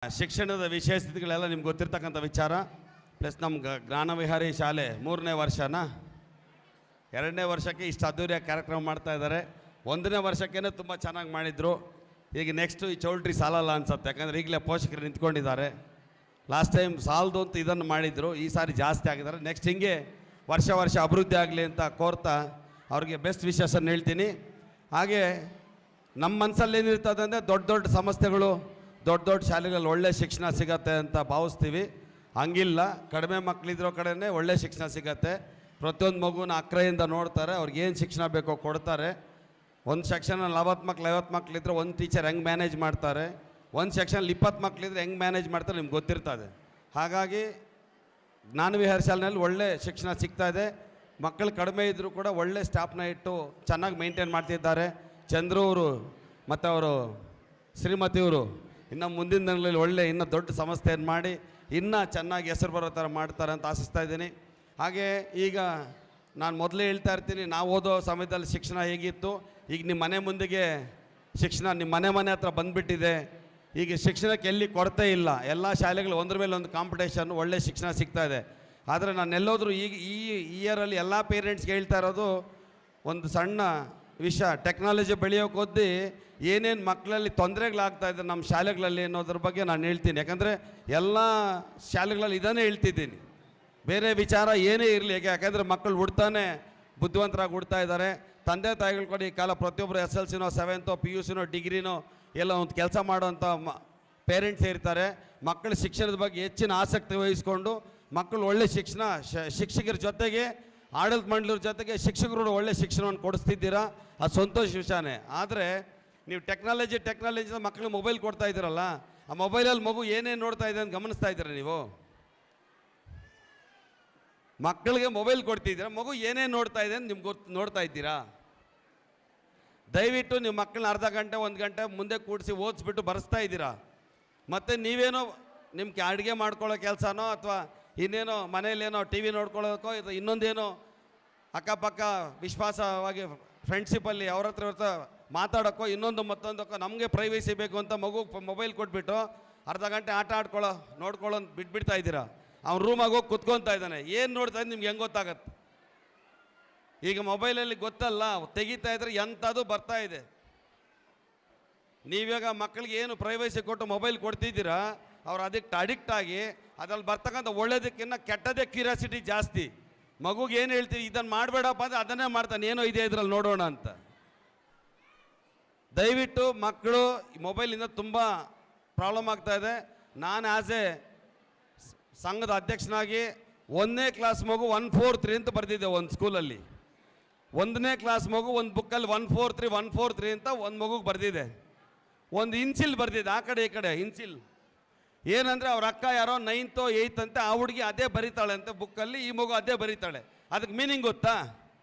ಶಿಕ್ಷಣದ ವಿಶೇಷತೆಗಳೆಲ್ಲ ನಿಮ್ಗೆ ಗೊತ್ತಿರ್ತಕ್ಕಂಥ ವಿಚಾರ. ಪ್ಲಸ್ ನಮ್ಮ ಜ್ಞಾನವಿಹಾರಿ ಶಾಲೆ 3ನೇ ವರ್ಷನ 2ನೇ ವರ್ಷಕ್ಕೆ ಇಷ್ಟು ಅದ್ದೂರಿಯಾಗಿ ಕಾರ್ಯಕ್ರಮ ಮಾಡ್ತಾ ಇದ್ದಾರೆ. 1ನೇ ವರ್ಷಕ್ಕೇ ತುಂಬ ಚೆನ್ನಾಗಿ ಮಾಡಿದರು. ಈಗ ನೆಕ್ಸ್ಟು ಈ ಚೌಲ್ಟ್ರಿ ಸಾಲಲ್ಲ ಅನ್ಸುತ್ತೆ, ಯಾಕಂದರೆ ಈಗಲೇ ಪೋಷಕರು ನಿಂತ್ಕೊಂಡಿದ್ದಾರೆ. ಲಾಸ್ಟ್ ಟೈಮ್ ಸಾಲದು ಅಂತ ಇದನ್ನು ಮಾಡಿದರು, ಈ ಸಾರಿ ಜಾಸ್ತಿ ಆಗಿದ್ದಾರೆ. ನೆಕ್ಸ್ಟ್ ಹಿಂಗೆ ವರ್ಷ ವರ್ಷ ಅಭಿವೃದ್ಧಿ ಆಗಲಿ ಅಂತ ಕೋರ್ತಾ ಅವ್ರಿಗೆ ಬೆಸ್ಟ್ ವಿಶೇಷನ್ನು ಹೇಳ್ತೀನಿ. ಹಾಗೆ ನಮ್ಮ ಮನಸ್ಸಲ್ಲಿ ಏನಿರ್ತದೆ ಅಂದರೆ ದೊಡ್ಡ ದೊಡ್ಡ ಸಂಸ್ಥೆಗಳು, ದೊಡ್ಡ ದೊಡ್ಡ ಶಾಲೆಗಳಲ್ಲಿ ಒಳ್ಳೆ ಶಿಕ್ಷಣ ಸಿಗತ್ತೆ ಅಂತ ಭಾವಿಸ್ತೀವಿ. ಹಂಗಿಲ್ಲ, ಕಡಿಮೆ ಮಕ್ಕಳಿದ್ರೋ ಕಡೆಯೇ ಒಳ್ಳೆ ಶಿಕ್ಷಣ ಸಿಗತ್ತೆ. ಪ್ರತಿಯೊಂದು ಮಗುನ ಅಕ್ರೆಯಿಂದ ನೋಡ್ತಾರೆ, ಅವ್ರಿಗೇನು ಶಿಕ್ಷಣ ಬೇಕೋ ಕೊಡ್ತಾರೆ. ಒಂದು ಸೆಕ್ಷನಲ್ಲಿ 40 ಮಕ್ಳು 50 ಮಕ್ಕಳಿದ್ರೆ ಒಂದು ಟೀಚರ್ ಹೆಂಗೆ ಮ್ಯಾನೇಜ್ ಮಾಡ್ತಾರೆ, ಒಂದು ಸೆಕ್ಷನಲ್ಲಿ 20 ಮಕ್ಕಳಿದ್ರೆ ಹೆಂಗೆ ಮ್ಯಾನೇಜ್ ಮಾಡ್ತಾರೆ ನಿಮ್ಗೆ ಗೊತ್ತಿರ್ತದೆ. ಹಾಗಾಗಿ ಜ್ಞಾನವಿಹಾರ ಶಾಲೆಯಲ್ಲಿ ಒಳ್ಳೆ ಶಿಕ್ಷಣ ಸಿಗ್ತಾಯಿದೆ. ಮಕ್ಕಳು ಕಡಿಮೆ ಇದ್ದರೂ ಕೂಡ ಒಳ್ಳೆ ಸ್ಟಾಫ್ನ ಇಟ್ಟು ಚೆನ್ನಾಗಿ ಮೇಂಟೈನ್ ಮಾಡ್ತಿದ್ದಾರೆ. ಚಂದ್ರು ಅವರು ಮತ್ತು ಅವರು ಶ್ರೀಮತಿಯವರು ಇನ್ನು ಮುಂದಿನ ದಿನಗಳಲ್ಲಿ ಒಳ್ಳೆ ಇನ್ನೂ ದೊಡ್ಡ ಸಂಸ್ಥೆಯನ್ನು ಮಾಡಿ ಇನ್ನೂ ಚೆನ್ನಾಗಿ ಹೆಸರು ಬರೋ ಥರ ಮಾಡ್ತಾರೆ ಅಂತ ಆಶಿಸ್ತಾ ಇದ್ದೀನಿ. ಹಾಗೆ ಈಗ ನಾನು ಮೊದಲೇ ಹೇಳ್ತಾ ಇರ್ತೀನಿ, ನಾವು ಓದೋ ಸಮಯದಲ್ಲಿ ಶಿಕ್ಷಣ ಹೇಗಿತ್ತು, ಈಗ ನಿಮ್ಮ ಮನೆ ಮುಂದೆಗೆ ಶಿಕ್ಷಣ ನಿಮ್ಮ ಮನೆ ಹತ್ರ ಬಂದುಬಿಟ್ಟಿದೆ. ಈಗ ಶಿಕ್ಷಣಕ್ಕೆ ಎಲ್ಲಿ ಕೊರತೆ ಇಲ್ಲ, ಎಲ್ಲ ಶಾಲೆಗಳು ಒಂದ್ರ ಮೇಲೆ ಒಂದು ಕಾಂಪಿಟೇಷನ್, ಒಳ್ಳೆ ಶಿಕ್ಷಣ ಸಿಗ್ತಾಯಿದೆ. ಆದರೆ ನಾನು ಎಲ್ಲೋದ್ರೂ ಈಗ ಈ ಇಯರಲ್ಲಿ ಎಲ್ಲ ಪೇರೆಂಟ್ಸ್ಗೆ ಹೇಳ್ತಾ ಇರೋದು ಒಂದು ಸಣ್ಣ ವಿಷಯ, ಟೆಕ್ನಾಲಜಿ ಬೆಳೆಯೋಕೆ ಓದಿ ಏನೇನು ಮಕ್ಕಳಲ್ಲಿ ತೊಂದರೆಗಳಾಗ್ತಾಯಿದೆ ನಮ್ಮ ಶಾಲೆಗಳಲ್ಲಿ ಅನ್ನೋದ್ರ ಬಗ್ಗೆ ನಾನು ಹೇಳ್ತೀನಿ. ಯಾಕಂದರೆ ಎಲ್ಲ ಶಾಲೆಗಳಲ್ಲಿ ಇದನ್ನೇ ಹೇಳ್ತಿದ್ದೀನಿ, ಬೇರೆ ವಿಚಾರ ಏನೇ ಇರಲಿ. ಯಾಕೆಂದರೆ ಮಕ್ಕಳು ಹುಡ್ತಾನೆ ಬುದ್ಧಿವಂತರಾಗಿ ಹುಡ್ತಾ ಇದ್ದಾರೆ. ತಂದೆ ತಾಯಿಗಳು ಕೂಡ ಈ ಕಾಲ ಪ್ರತಿಯೊಬ್ಬರು SLCನೋ 7th PUCನೋ ಡಿಗ್ರಿನೋ ಎಲ್ಲ ಒಂದು ಕೆಲಸ ಮಾಡೋವಂಥ ಪೇರೆಂಟ್ಸ್ ಇರ್ತಾರೆ. ಮಕ್ಕಳ ಶಿಕ್ಷಣದ ಬಗ್ಗೆ ಹೆಚ್ಚಿನ ಆಸಕ್ತಿ ವಹಿಸ್ಕೊಂಡು ಮಕ್ಕಳು ಒಳ್ಳೆ ಶಿಕ್ಷಣ, ಶಿಕ್ಷಕರ ಜೊತೆಗೆ ಆಡಳಿತ ಮಂಡಳಿಯವ್ರ ಜೊತೆಗೆ ಶಿಕ್ಷಕರು ಒಳ್ಳೆ ಶಿಕ್ಷಣವನ್ನು ಕೊಡಿಸ್ತಿದ್ದೀರಾ, ಅದು ಸಂತೋಷ ವಿಷಯನೇ. ಆದರೆ ನೀವು ಟೆಕ್ನಾಲಜಿ ಮಕ್ಕಳಿಗೆ ಮೊಬೈಲ್ ಕೊಡ್ತಾ ಇದ್ದೀರಲ್ಲ, ಆ ಮೊಬೈಲಲ್ಲಿ ಮಗು ಏನೇನು ನೋಡ್ತಾ ಇದೆ ಅಂತ ಗಮನಿಸ್ತಾ ಇದ್ದೀರಾ ನೀವು? ಮಕ್ಕಳಿಗೆ ಮೊಬೈಲ್ ಕೊಡ್ತಿದ್ದೀರಾ, ಮಗು ಏನೇನು ನೋಡ್ತಾ ಇದೆ ಅಂತ ನಿಮ್ಗೆ ನೋಡ್ತಾ ಇದ್ದೀರಾ? ದಯವಿಟ್ಟು ನಿಮ್ಮ ಮಕ್ಕಳನ್ನ ಅರ್ಧ ಗಂಟೆ 1 ಗಂಟೆ ಮುಂದೆ ಕೂಡಿಸಿ ಓದಿಸ್ಬಿಟ್ಟು ಬರೆಸ್ತಾ ಇದ್ದೀರಾ. ಮತ್ತು ನೀವೇನೋ ನಿಮ್ಗೆ ಅಡುಗೆ ಮಾಡ್ಕೊಳ್ಳೋ ಕೆಲಸನೋ ಅಥವಾ ಇನ್ನೇನೋ ಮನೇಲೇನೋ TV ನೋಡ್ಕೊಳ್ಳೋದಕ್ಕೋ ಇದು ಇನ್ನೊಂದೇನೋ ಅಕ್ಕಪಕ್ಕ ವಿಶ್ವಾಸವಾಗಿ ಫ್ರೆಂಡ್ಶಿಪ್ಪಲ್ಲಿ ಅವ್ರ ಹತ್ರ ಮಾತಾಡೋಕ್ಕೋ ಇನ್ನೊಂದು ಮತ್ತೊಂದಕ್ಕೋ ನಮಗೆ ಪ್ರೈವೇಸಿ ಬೇಕು ಅಂತ ಮಗು ಮೊಬೈಲ್ ಕೊಟ್ಬಿಟ್ಟು ಅರ್ಧ ಗಂಟೆ ಆಟ ನೋಡ್ಕೊಳ್ಳೋ ಬಿಟ್ಬಿಡ್ತಾ ಇದ್ದೀರಾ. ಅವ್ನು ರೂಮಾಗಿ ಹೋಗಿ ಕುತ್ಕೊತಾ ಇದ್ದಾನೆ, ಏನು ನೋಡ್ತಾ ಇದ್ದು ನಿಮ್ಗೆ ಹೆಂಗೆ ಗೊತ್ತಾಗತ್ತೆ? ಈಗ ಮೊಬೈಲಲ್ಲಿ ಗೊತ್ತಲ್ಲ, ತೆಗಿತಾ ಇದ್ರೆ ಎಂಥದ್ದು ಬರ್ತಾ ಇದೆ. ನೀವ್ಯಾಗ ಮಕ್ಕಳಿಗೆ ಏನು ಪ್ರೈವೇಸಿ ಕೊಟ್ಟು ಮೊಬೈಲ್ ಕೊಡ್ತಿದ್ದೀರಾ, ಅವ್ರು ಅದಕ್ಕೆ ಅಡಿಕ್ಟ್ ಆಗಿ ಅದ್ರಲ್ಲಿ ಬರ್ತಕ್ಕಂಥ ಒಳ್ಳೇದಕ್ಕಿಂತ ಕೆಟ್ಟದೇ ಕ್ಯೂರಿಯಾಸಿಟಿ ಜಾಸ್ತಿ. ಮಗುಗೆ ಏನು ಹೇಳ್ತೀವಿ, ಇದನ್ನು ಮಾಡಬೇಡಪ್ಪ ಅಂದರೆ ಅದನ್ನೇ ಮಾಡ್ತಾನೆ, ಏನೋ ಇದೆ ಇದರಲ್ಲಿ ನೋಡೋಣ ಅಂತ. ದಯವಿಟ್ಟು ಮಕ್ಕಳು ಮೊಬೈಲಿಂದ ತುಂಬ ಪ್ರಾಬ್ಲಮ್ ಆಗ್ತಾಯಿದೆ. ನಾನು ಆ್ಯಸ್ ಎ ಸಂಘದ ಅಧ್ಯಕ್ಷನಾಗಿ 1ನೇ ಕ್ಲಾಸ್ ಮಗು 143 ಅಂತ ಬರೆದಿದ್ದೆ ಒಂದು ಸ್ಕೂಲಲ್ಲಿ. 1ನೇ ಕ್ಲಾಸ್ ಮಗು ಒಂದು ಬುಕ್ಕಲ್ಲಿ 143 ಅಂತ ಒಂದು ಮಗುಗೆ ಬರೆದಿದೆ. ಒಂದು ಇನ್ಸಿಲ್ ಬರೆದಿದೆ, ಆ ಕಡೆ ಈ ಕಡೆ ಇನ್ಸಿಲ್. ಏನಂದರೆ ಅವ್ರ ಅಕ್ಕ ಯಾರೋ 9th 8th ಅಂತ, ಆ ಹುಡುಗಿ ಅದೇ ಬರೀತಾಳೆ ಅಂತ ಬುಕ್ಕಲ್ಲಿ, ಈ ಮಗು ಅದೇ ಬರೀತಾಳೆ. ಅದಕ್ಕೆ ಮೀನಿಂಗ್ ಗೊತ್ತಾ?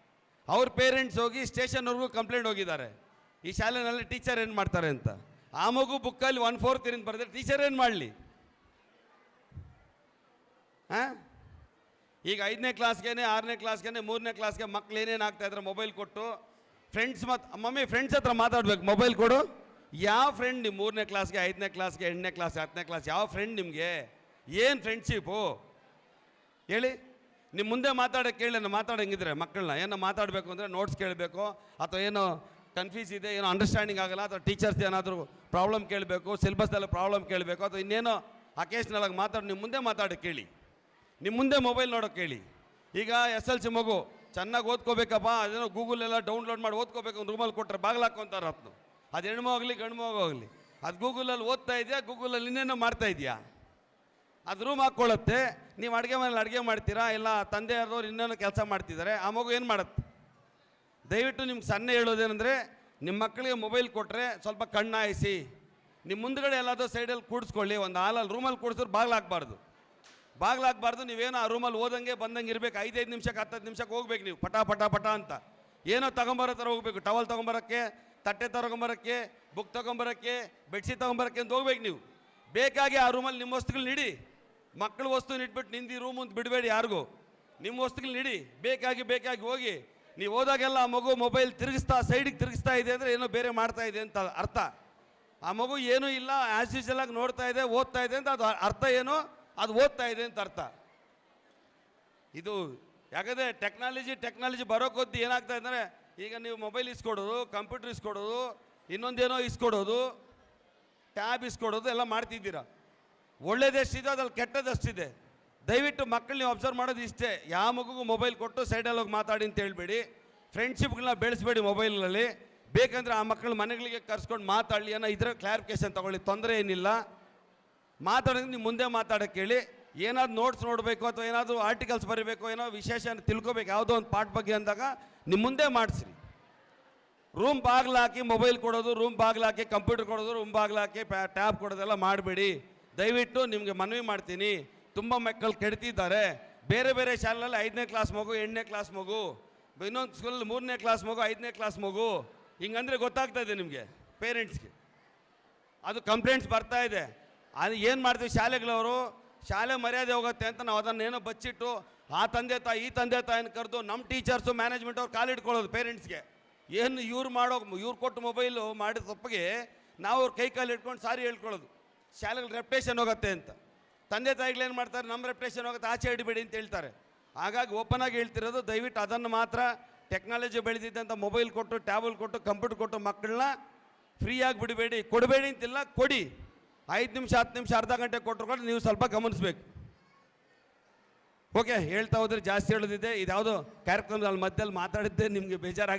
ಅವ್ರ ಪೇರೆಂಟ್ಸ್ ಹೋಗಿ ಸ್ಟೇಷನ್ವರೆಗೂ ಕಂಪ್ಲೇಂಟ್ ಹೋಗಿದ್ದಾರೆ, ಈ ಶಾಲೆಯಲ್ಲಿ ಟೀಚರ್ ಏನು ಮಾಡ್ತಾರೆ ಅಂತ. ಆ ಮಗು ಬುಕ್ಕಲ್ಲಿ 143 ಅಂತ ಬರೆದ್ರೆ ಟೀಚರ್ ಏನು ಮಾಡಲಿ? ಹಾಂ, ಈಗ 5ನೇ ಕ್ಲಾಸ್ಗೆ 6ನೇ ಕ್ಲಾಸ್ಗೆ 3ನೇ ಕ್ಲಾಸ್ಗೆ ಮಕ್ಳು ಏನೇನು ಆಗ್ತಾಯಿದ್ರೆ ಮೊಬೈಲ್ ಕೊಟ್ಟು ಫ್ರೆಂಡ್ಸ್ ಮಮ್ಮಿ ಫ್ರೆಂಡ್ಸ್ ಹತ್ರ ಮಾತಾಡ್ಬೇಕು, ಮೊಬೈಲ್ ಕೊಡು. ಯಾವ ಫ್ರೆಂಡ್ ನಿಮ್ಮ 3ನೇ ಕ್ಲಾಸ್ಗೆ 5ನೇ ಕ್ಲಾಸ್ಗೆ 8ನೇ ಕ್ಲಾಸ್ 10ನೇ ಕ್ಲಾಸ್ ಯಾವ ಫ್ರೆಂಡ್ ನಿಮಗೆ? ಏನು ಫ್ರೆಂಡ್ಶಿಪ್ಪು ಹೇಳಿ? ನಿಮ್ಮ ಮುಂದೆ ಮಾತಾಡೋಕ್ಕೆ ಕೇಳಿ, ಮಾತಾಡೋಂಗಿದ್ರೆ ಮಕ್ಕಳನ್ನ ಏನೋ ಮಾತಾಡಬೇಕು ಅಂದರೆ ನೋಟ್ಸ್ ಕೇಳಬೇಕು, ಅಥವಾ ಏನೋ ಕನ್ಫ್ಯೂಸ್ ಇದೆ, ಏನೋ ಅಂಡರ್ಸ್ಟ್ಯಾಂಡಿಂಗ್ ಆಗಲ್ಲ, ಅಥವಾ ಟೀಚರ್ಸ್ ಏನಾದರೂ ಪ್ರಾಬ್ಲಮ್ ಕೇಳಬೇಕು, ಸಿಲೆಬಸ್ದೆಲ್ಲ ಪ್ರಾಬ್ಲಮ್ ಕೇಳಬೇಕು, ಅಥವಾ ಇನ್ನೇನೋ ಅಕೇಶ್ನಲಾಗಿ ನಿಮ್ಮ ಮುಂದೆ ಮಾತಾಡೋಕ್ಕೆ ಕೇಳಿ, ನಿಮ್ಮ ಮುಂದೆ ಮೊಬೈಲ್ ನೋಡೋಕೆ ಹೇಳಿ. ಈಗ SLC ಮಗು ಚೆನ್ನಾಗಿ ಓದ್ಕೋಬೇಕಪ್ಪ, ಅದೇನೋ ಗೂಗಲೆಲ್ಲ ಡೌನ್ಲೋಡ್ ಮಾಡಿ ಓದ್ಕೋಬೇಕು, ರೂಮಲ್ಲಿ ಕೊಟ್ಟರೆ ಬಾಗಿಲು ಹಾಕ್ಕೊಂತಾರೆ ಹತ್ತು. ಅದು ಹೆಣ್ಮಗು ಆಗಲಿ ಗಂಡು ಮಗು ಆಗಲಿ, ಅದು ಗೂಗಲಲ್ಲಿ ಓದ್ತಾ ಇದೆಯಾ, ಗೂಗಲಲ್ಲಿ ಇನ್ನೇನೋ ಮಾಡ್ತಾ ಇದೆಯಾ, ಅದು ರೂಮ್ ಹಾಕ್ಕೊಳ್ಳುತ್ತೆ. ನೀವು ಅಡುಗೆ ಮನೇಲಿ ಅಡುಗೆ ಮಾಡ್ತೀರಾ, ಇಲ್ಲ ತಂದೆಯವ್ರವ್ರು ಇನ್ನೇನೋ ಕೆಲಸ ಮಾಡ್ತಿದ್ದಾರೆ, ಆ ಮಗು ಏನು ಮಾಡುತ್ತೆ? ದಯವಿಟ್ಟು ನಿಮ್ಗೆ ಸಣ್ಣ ಹೇಳೋದೇನೆಂದರೆ, ನಿಮ್ಮ ಮಕ್ಕಳಿಗೆ ಮೊಬೈಲ್ ಕೊಟ್ಟರೆ ಸ್ವಲ್ಪ ಕಣ್ಣಾಯಿಸಿ, ನಿಮ್ಮ ಮುಂದ್ಗಡೆ ಎಲ್ಲಾದರೂ ಸೈಡಲ್ಲಿ ಕೂಡಿಸ್ಕೊಳ್ಳಿ. ಒಂದು ಹಾಲಲ್ಲಿ ರೂಮಲ್ಲಿ ಕೂಡಿಸಿದ್ರೆ ಬಾಗಿಲು ಹಾಕ್ಬಾರ್ದು. ನೀವೇನೋ ಆ ರೂಮಲ್ಲಿ ಓದಂಗೆ ಬಂದಂಗೆ ಇರಬೇಕು. 5-5 ನಿಮಿಷಕ್ಕೆ 10 ನಿಮಿಷಕ್ಕೆ ಹೋಗ್ಬೇಕು ನೀವು, ಪಟ ಅಂತ. ಏನೋ ತೊಗೊಂಬರೋ ಥರ ಹೋಗ್ಬೇಕು, ಟವಲ್ ತೊಗೊಂಬರೋಕ್ಕೆ, ತಟ್ಟೆ ತೊಗೊಂಬರೋಕ್ಕೆ, ಬುಕ್ ತೊಗೊಂಬರೋಕ್ಕೆ, ಬೆಡ್ಶೀಟ್ ತೊಗೊಂಬರೋಕ್ಕೆ ಅಂತ ಹೋಗ್ಬೇಕು ನೀವು. ಬೇಕಾಗಿ ಆ ರೂಮಲ್ಲಿ ನಿಮ್ಮ ವಸ್ತುಗಳನ್ನ ಇಡಿ. ಮಕ್ಕಳ ವಸ್ತುನ ಇಟ್ಬಿಟ್ಟು ನಿಂದು ರೂಮ್ ಅಂತ ಬಿಡಬೇಡಿ ಯಾರಿಗೂ. ನಿಮ್ಮ ವಸ್ತುಗಳನ್ನ ಇಡಿ, ಬೇಕಾಗಿ ಹೋಗಿ. ನೀವು ಹೋದಾಗೆಲ್ಲ ಆ ಮಗು ಮೊಬೈಲ್ ಸೈಡಿಗೆ ತಿರುಗಿಸ್ತಾ ಇದೆ ಅಂದರೆ ಏನೋ ಬೇರೆ ಮಾಡ್ತಾ ಇದೆ ಅಂತ ಅರ್ಥ. ಆ ಮಗು ಏನೂ ಇಲ್ಲ, ಆ್ಯಸ್ ಯೂಶುವಲ್ ಆಗಿ ನೋಡ್ತಾ ಇದೆ, ಓದ್ತಾ ಇದೆ ಅಂತ. ಅದು ಅರ್ಥ ಏನು? ಅದು ಓದ್ತಾ ಇದೆ ಅಂತ ಅರ್ಥ. ಇದು ಯಾಕಂದರೆ ಟೆಕ್ನಾಲಜಿ ಬರೋಕ್ಕೊದ್ದು ಏನಾಗ್ತಾ ಇದ್ದಾರೆ, ಈಗ ನೀವು ಮೊಬೈಲ್ ಇಸ್ಕೊಡೋದು, ಕಂಪ್ಯೂಟರ್ ಇಸ್ಕೊಡೋದು, ಇನ್ನೊಂದೇನೋ ಇಸ್ಕೊಡೋದು, ಟ್ಯಾಬ್ ಇಸ್ಕೊಡೋದು ಎಲ್ಲ ಮಾಡ್ತಿದ್ದೀರಾ. ಒಳ್ಳೇದೆಷ್ಟಿದೆ ಅದ್ರಲ್ಲಿ ಕೆಟ್ಟದಷ್ಟಿದೆ. ದಯವಿಟ್ಟು ಮಕ್ಕಳು ನೀವು ಅಬ್ಸರ್ವ್ ಮಾಡೋದು ಇಷ್ಟೇ, ಯಾವ ಮಗುಗೂ ಮೊಬೈಲ್ ಕೊಟ್ಟು ಸೈಡಲ್ಲಿ ಹೋಗಿ ಮಾತಾಡಿ ಅಂತ ಹೇಳ್ಬೇಡಿ. ಫ್ರೆಂಡ್ಶಿಪ್ಗಳನ್ನ ಬೆಳೆಸಬೇಡಿ ಮೊಬೈಲ್ನಲ್ಲಿ. ಬೇಕಂದರೆ ಆ ಮಕ್ಕಳು ಮನೆಗಳಿಗೆ ಕರ್ಸ್ಕೊಂಡು ಮಾತಾಡಲಿ ಅನ್ನೋ ಇದರ ಕ್ಲಾರಿಫಿಕೇಶನ್ ತೊಗೊಳ್ಳಿ, ತೊಂದರೆ ಏನಿಲ್ಲ. ಮಾತಾಡೋದು ನೀವು ಮುಂದೆ ಮಾತಾಡೋಕ್ಕೆ ಹೇಳಿ. ಏನಾದ್ರು ನೋಟ್ಸ್ ನೋಡಬೇಕು ಅಥವಾ ಏನಾದರೂ ಆರ್ಟಿಕಲ್ಸ್ ಬರೀಬೇಕು, ಏನೋ ವಿಶೇಷ ತಿಳ್ಕೊಬೇಕು ಯಾವುದೋ ಒಂದು ಪಾಠ ಬಗ್ಗೆ ಅಂದಾಗ ನಿಮ್ಮ ಮುಂದೆ ಮಾಡಿಸ್ರಿ. ರೂಮ್ ಬಾಗಿಲಾಕಿ ಮೊಬೈಲ್ ಕೊಡೋದು, ರೂಮ್ ಬಾಗಿಲಾಕಿ ಕಂಪ್ಯೂಟರ್ ಕೊಡೋದು, ರೂಮ್ ಬಾಗಿಲಾಕಿ ಟ್ಯಾಬ್ ಕೊಡೋದೆಲ್ಲ ಮಾಡಬೇಡಿ. ದಯವಿಟ್ಟು ನಿಮಗೆ ಮನವಿ ಮಾಡ್ತೀನಿ. ತುಂಬ ಮಕ್ಕಳು ಕೆಡ್ತಿದ್ದಾರೆ. ಬೇರೆ ಬೇರೆ ಶಾಲೆಯಲ್ಲಿ 5ನೇ ಕ್ಲಾಸ್ ಮಗು, 8ನೇ ಕ್ಲಾಸ್ ಮಗು, ಇನ್ನೊಂದು ಸ್ಕೂಲಲ್ಲಿ 3ನೇ ಕ್ಲಾಸ್ ಮಗು, 5ನೇ ಕ್ಲಾಸ್ ಮಗು, ಹಿಂಗಂದರೆ ಗೊತ್ತಾಗ್ತಾ ಇದೆ ನಿಮಗೆ ಪೇರೆಂಟ್ಸ್ಗೆ. ಅದು ಕಂಪ್ಲೇಂಟ್ಸ್ ಬರ್ತಾ ಇದೆ. ಅದು ಏನು ಮಾಡ್ತೀವಿ ಶಾಲೆಗಳವರು, ಶಾಲೆ ಮರ್ಯಾದೆ ಹೋಗುತ್ತೆ ಅಂತ ನಾವು ಅದನ್ನೇನೋ ಬಚ್ಚಿಟ್ಟು ಆ ತಂದೆ ತಾಯಿ ಈ ತಂದೆ ತಾಯಿನ ಕರೆದು ನಮ್ಮ ಟೀಚರ್ಸು ಮ್ಯಾನೇಜ್ಮೆಂಟ್ ಅವ್ರು ಕಾಲಿಟ್ಕೊಳ್ಳೋದು ಪೇರೆಂಟ್ಸ್ಗೆ. ಏನು ಇವ್ರು ಕೊಟ್ಟು ಮೊಬೈಲು ಮಾಡಿದ ತಪ್ಪಿಗೆ ನಾವು ಅವ್ರ ಕಾಲು ಇಟ್ಕೊಂಡು ಸಾರಿ ಹೇಳ್ಕೊಳ್ಳೋದು. ಶಾಲೆಗಳ ರೆಪ್ಯುಟೇಷನ್ ಹೋಗುತ್ತೆ ಅಂತ. ತಂದೆ ತಾಯಿಗಳೇನು ಮಾಡ್ತಾರೆ, ನಮ್ಮ ರೆಪ್ಯುಟೇಷನ್ ಹೋಗುತ್ತೆ, ಆಚೆ ಇಡಬೇಡಿ ಅಂತ ಹೇಳ್ತಾರೆ. ಹಾಗಾಗಿ ಓಪನ್ ಆಗಿ ಹೇಳ್ತಿರೋದು, ದಯವಿಟ್ಟು ಅದನ್ನು ಮಾತ್ರ ಟೆಕ್ನಾಲಜಿ ಬೆಳೆದಿದ್ದಂಥ ಮೊಬೈಲ್ ಕೊಟ್ಟು, ಟ್ಯಾಬಲ್ ಕೊಟ್ಟು, ಕಂಪ್ಯೂಟರ್ ಕೊಟ್ಟು ಮಕ್ಕಳನ್ನ ಫ್ರೀಯಾಗಿ ಬಿಡಬೇಡಿ. ಕೊಡಬೇಡಿ ಅಂತಿಲ್ಲ, ಕೊಡಿ. 5 ನಿಮಿಷ 10 ನಿಮಿಷ ಅರ್ಧ ಗಂಟೆ ಕೊಟ್ಟರು ಕೂಡ ನೀವು ಸ್ವಲ್ಪ ಗಮನಿಸಬೇಕು. ಓಕೆ, ಹೇಳ್ತಾ ಹೋದ್ರೆ ಜಾಸ್ತಿ ಹೇಳೋದಿದೆ. ಇದ್ಯಾವುದೋ ಕಾರ್ಯಕ್ರಮದಲ್ಲಿ ಮಧ್ಯದಲ್ಲಿ ಮಾತಾಡಿದ್ದೆ ನಿಮಗೆ ಬೇಜಾರಾಗಿರೋ